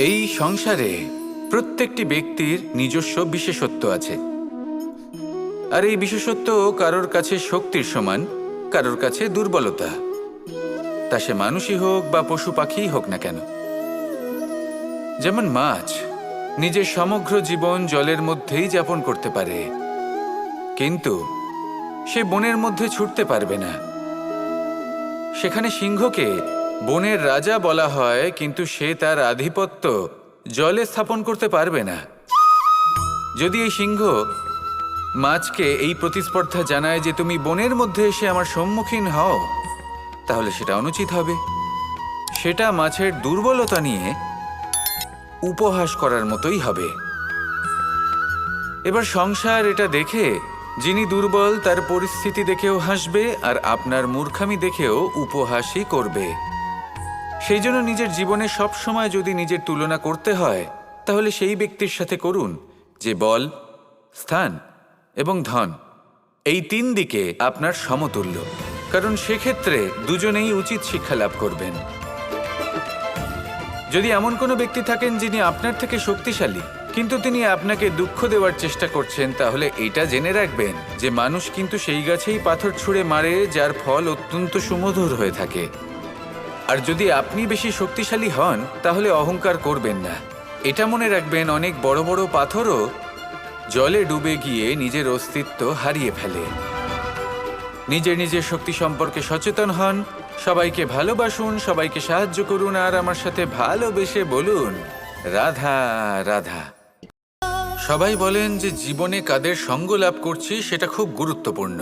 এই সংসারে প্রত্যেকটি ব্যক্তির নিজস্ব বিশেষত্ব আছে, আর এই বিশেষত্ব কারোর কাছে শক্তির সমান, কারোর কাছে দুর্বলতা। তা সে মানুষই হোক বা পশু পাখিই হোক না কেন। যেমন মাছ নিজের সমগ্র জীবন জলের মধ্যেই যাপন করতে পারে, কিন্তু সে বনের মধ্যে ছুটতে পারবে না। সেখানে সিংহকে বনের রাজা বলা হয়, কিন্তু সে তার আধিপত্য জলে স্থাপন করতে পারবে না। যদি এই সিংহ মাছকে এই প্রতিস্পর্ধা জানায় যে তুমি বনের মধ্যে এসে আমার সম্মুখীন হও, তাহলে সেটা অনুচিত হবে। সেটা মাছের দুর্বলতা নিয়ে উপহাস করার মতোই হবে। এবার সংসার এটা দেখে যিনি দুর্বল তার পরিস্থিতি দেখেও হাসবে, আর আপনার মূর্খামি দেখেও উপহাসই করবে। সেই জন্য নিজের জীবনে সব সময় যদি নিজের তুলনা করতে হয়, তাহলে সেই ব্যক্তির সাথে করুন যে বল, স্থান এবং ধন এই তিন দিকে আপনার সমতুল্য, কারণ সেক্ষেত্রে দুজনেই উচিত শিক্ষা লাভ করবেন। যদি এমন কোনো ব্যক্তি থাকেন যিনি আপনার থেকে শক্তিশালী, কিন্তু তিনি আপনাকে দুঃখ দেওয়ার চেষ্টা করছেন, তাহলে এটা জেনে রাখবেন যে মানুষ কিন্তু সেই গাছেই পাথর ছুঁড়ে মারে যার ফল অত্যন্ত সুমধুর হয়ে থাকে। আর যদি আপনি বেশি শক্তিশালী হন, তাহলে অহংকার করবেন না। এটা মনে রাখবেন, অনেক বড় বড় পাথরও জলে ডুবে গিয়ে নিজের অস্তিত্ব হারিয়ে ফেলে। নিজের নিজের শক্তি সম্পর্কে সচেতন হন, সবাইকে ভালোবাসুন, সবাইকে সাহায্য করুন, আর আমার সাথে ভালোবেসে বলুন রাধা রাধা। সবাই বলেন যে জীবনে কাদের সঙ্গ লাভ করছি সেটা খুব গুরুত্বপূর্ণ।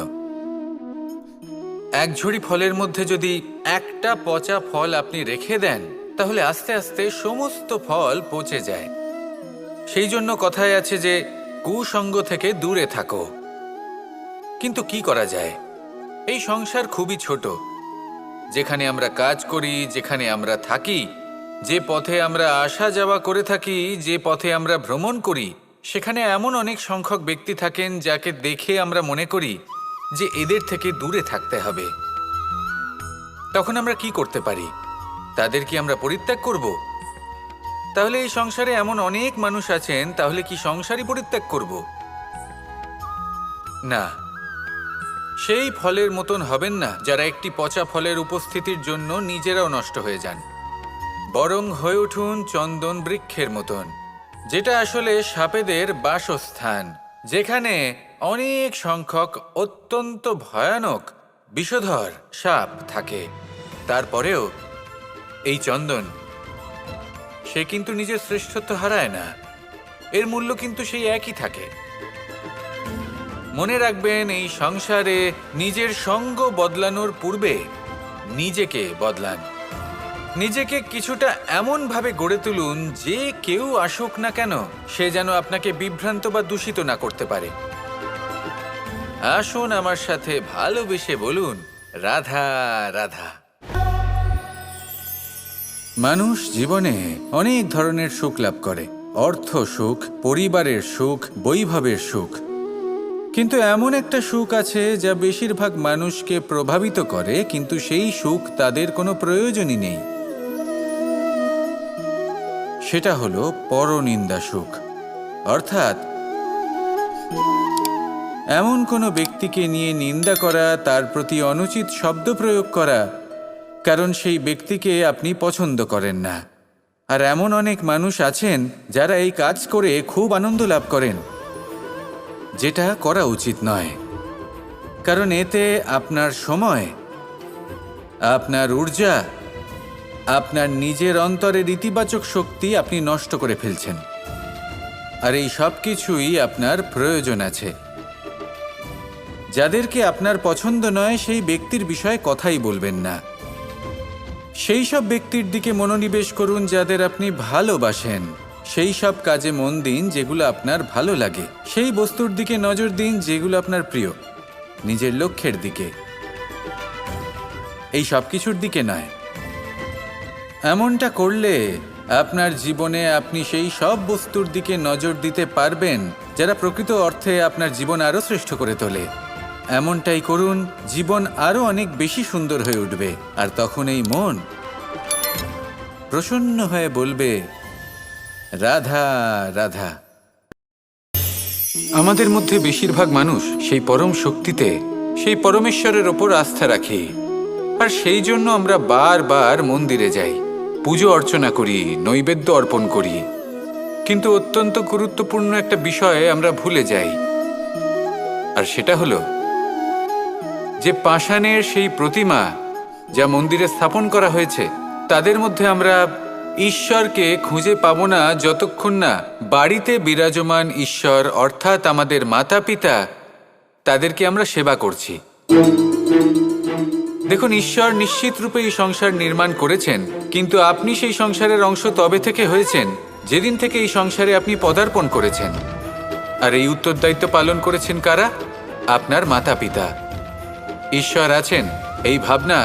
এক ঝুড়ি ফলের মধ্যে যদি একটা পচা ফল আপনি রেখে দেন, তাহলে আস্তে আস্তে সমস্ত ফল পচে যায়। সেই জন্য কথায় আছে যে কুসঙ্গ থেকে দূরে থাকো। কিন্তু কি করা যায়? এই সংসার খুবই ছোট। যেখানে আমরা কাজ করি, যেখানে আমরা থাকি, যে পথে আমরা আসা যাওয়া করে থাকি, যে পথে আমরা ভ্রমণ করি, সেখানে এমন অনেক সংখ্যক ব্যক্তি থাকেন যাকে দেখে আমরা মনে করি যে এদের থেকে দূরে থাকতে হবে। তখন আমরা কি করতে পারি? তাদের কি আমরা পরিত্যাগ করব? তাহলে এই সংসারে এমন অনেক মানুষ আছেন, তাহলে কি সংসারই পরিত্যাগ করব? না, সেই ফলের মতন হবেন না যারা একটি পচা ফলের উপস্থিতির জন্য নিজেরাও নষ্ট হয়ে যান। বরং হয়ে উঠুন চন্দন বৃক্ষের মতন, যেটা আসলে সাপেদের বাসস্থান, যেখানে অনেক সংখ্যক অত্যন্ত ভয়ানক বিষধর সাপ থাকে। তারপরেও এই চন্দন, সে কিন্তু নিজের শ্রেষ্ঠত্ব হারায় না। এর মূল্য কিন্তু সেই একই থাকে। মনে রাখবেন, এই সংসারে নিজের সঙ্গ বদলানোর পূর্বে নিজেকে বদলান। নিজেকে কিছুটা এমনভাবে গড়ে তুলুন যে কেউ আসুক না কেন, সে যেন আপনাকে বিভ্রান্ত বা দূষিত না করতে পারে। আসুন আমার সাথে ভালোবেসে বলুন রাধা রাধা। মানুষ জীবনে অনেক ধরনের সুখ লাভ করে, অর্থ সুখ, পরিবারের সুখ, বৈভবের সুখ। কিন্তু এমন একটা সুখ আছে যা বেশিরভাগ মানুষকে প্রভাবিত করে, কিন্তু সেই সুখ তাদের কোনো প্রয়োজনই নেই। সেটা হলো পরনিন্দা সুখ। অর্থাৎ এমন কোনো ব্যক্তিকে নিয়ে নিন্দা করা, তার প্রতি অনুচিত শব্দ প্রয়োগ করা, কারণ সেই ব্যক্তিকে আপনি পছন্দ করেন না। আর এমন অনেক মানুষ আছেন যারা এই কাজ করে খুব আনন্দ লাভ করেন, যেটা করা উচিত নয়। কারণ এতে আপনার সময়, আপনার ঊর্জা, আপনার নিজের অন্তরের ইতিবাচক শক্তি আপনি নষ্ট করে ফেলছেন। আর এই সব কিছুই আপনার প্রয়োজন আছে। যাদেরকে আপনার পছন্দ নয়, সেই ব্যক্তির বিষয়ে কথাই বলবেন না। সেই সব ব্যক্তির দিকে মনোনিবেশ করুন যাদের আপনি ভালোবাসেন। সেই সব কাজে মন দিন যেগুলো আপনার ভালো লাগে। সেই বস্তুর দিকে নজর দিন যেগুলো আপনার প্রিয়, নিজের লক্ষ্যের দিকে, এই সব কিছুর দিকে নয়। এমনটা করলে আপনার জীবনে আপনি সেই সব বস্তুর দিকে নজর দিতে পারবেন যারা প্রকৃত অর্থে আপনার জীবন আরও শ্রেষ্ঠ করে তোলে। এমনটাই করুন, জীবন আরও অনেক বেশি সুন্দর হয়ে উঠবে। আর তখন এই মন প্রসন্ন হয়ে বলবে রাধা রাধা। আমাদের মধ্যে বেশিরভাগ মানুষ সেই পরম শক্তিতে, সেই পরমেশ্বরের ওপর আস্থা রাখি, আর সেই জন্য আমরা বারবার মন্দিরে যাই, পুজো অর্চনা করি, নৈবেদ্য অর্পণ করি। কিন্তু অত্যন্ত গুরুত্বপূর্ণ একটা বিষয় আমরা ভুলে যাই, আর সেটা হলো যে পাষাণের সেই প্রতিমা যা মন্দিরে স্থাপন করা হয়েছে, তাদের মধ্যে আমরা ঈশ্বরকে খুঁজে পাবো না যতক্ষণ না বাড়িতে বিরাজমান ঈশ্বর অর্থাৎ আমাদের মাতা পিতা, তাদেরকে আমরা সেবা করছি। দেখুন, ঈশ্বর নিশ্চিত রূপে এই সংসার নির্মাণ করেছেন, কিন্তু আপনি সেই সংসারের অংশ তবে থেকে হয়েছেন যেদিন থেকে এই সংসারে আপনি পদার্পণ করেছেন। আর এই উত্তরদায়িত্ব পালন করেছেন কারা? আপনার মাতা পিতা। ঈশ্বর আছেন এই ভাবনা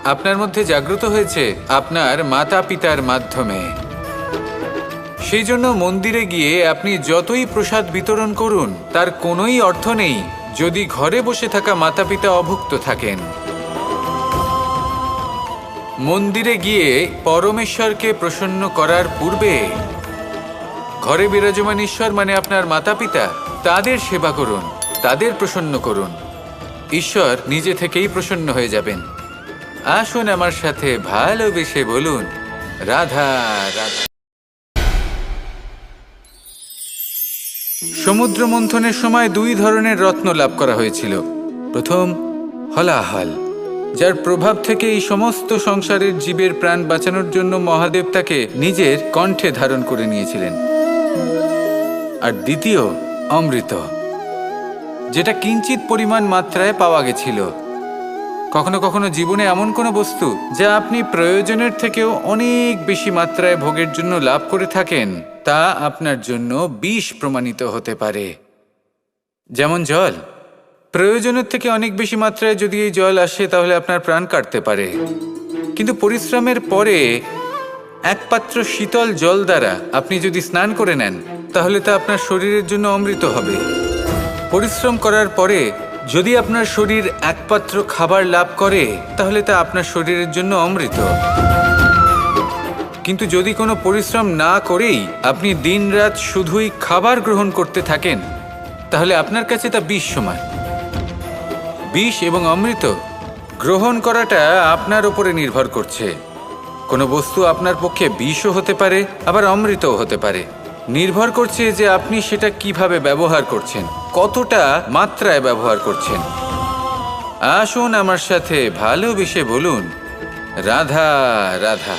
আপনার মধ্যে জাগ্রত হয়েছে আপনার মাতা পিতার মাধ্যমে। সেই জন্য মন্দিরে গিয়ে আপনি যতই প্রসাদ বিতরণ করুন, তার কোনোই অর্থ নেই যদি ঘরে বসে থাকা মাতা পিতা অভুক্ত থাকেন। মন্দিরে গিয়ে পরমেশ্বরকে প্রসন্ন করার পূর্বে ঘরে বিরাজমান ঈশ্বর মানে আপনার মাতা পিতা, তাদের সেবা করুন, তাদের প্রসন্ন করুন। ঈশ্বর নিজে থেকেই প্রসন্ন হয়ে যাবেন। আসুন আমার সাথে ভালোবেসে বলুন, রাধা রাধা। সমুদ্র মন্থনের সময় দুই ধরনের রত্ন লাভ করা হয়েছিল। প্রথম হলাহল, যার প্রভাব থেকে এই সমস্ত সংসারের জীবের প্রাণ বাঁচানোর জন্য মহাদেব তাকে নিজের কণ্ঠে ধারণ করে নিয়েছিলেন। আর দ্বিতীয় অমৃত, যেটা কিঞ্চিত পরিমাণ মাত্রায় পাওয়া গেছিল। কখনো কখনো জীবনে এমন কোনো বস্তু যা আপনি প্রয়োজনের থেকেও অনেক বেশি মাত্রায় ভোগের জন্য লাভ করে থাকেন, তা আপনার জন্য বিষ প্রমাণিত হতে পারে। যেমন জল, প্রয়োজনের থেকে অনেক বেশি মাত্রায় যদি এই জল আসে তাহলে আপনার প্রাণ কাটতে পারে। কিন্তু পরিশ্রমের পরে এক পাত্র শীতল জল দ্বারা আপনি যদি স্নান করে নেন, তাহলে তা আপনার শরীরের জন্য অমৃত হবে। পরিশ্রম করার পরে যদি আপনার শরীর এক পাত্র খাবার লাভ করে, তাহলে তা আপনার শরীরের জন্য অমৃত। কিন্তু যদি কোনো পরিশ্রম না করেই আপনি দিনরাত শুধুই খাবার গ্রহণ করতে থাকেন, তাহলে আপনার কাছে তা বিষ সমান। বিষ এবং অমৃত গ্রহণ করাটা আপনার উপরে নির্ভর করছে। কোনো বস্তু আপনার পক্ষে বিষও হতে পারে, আবার অমৃতও হতে পারে। নির্ভর করছে যে আপনি সেটা কিভাবে ব্যবহার করছেন, কতটা মাত্রায় ব্যবহার করছেন। আসুন আমার সাথে ভালোবেসে বলুন, রাধা রাধা।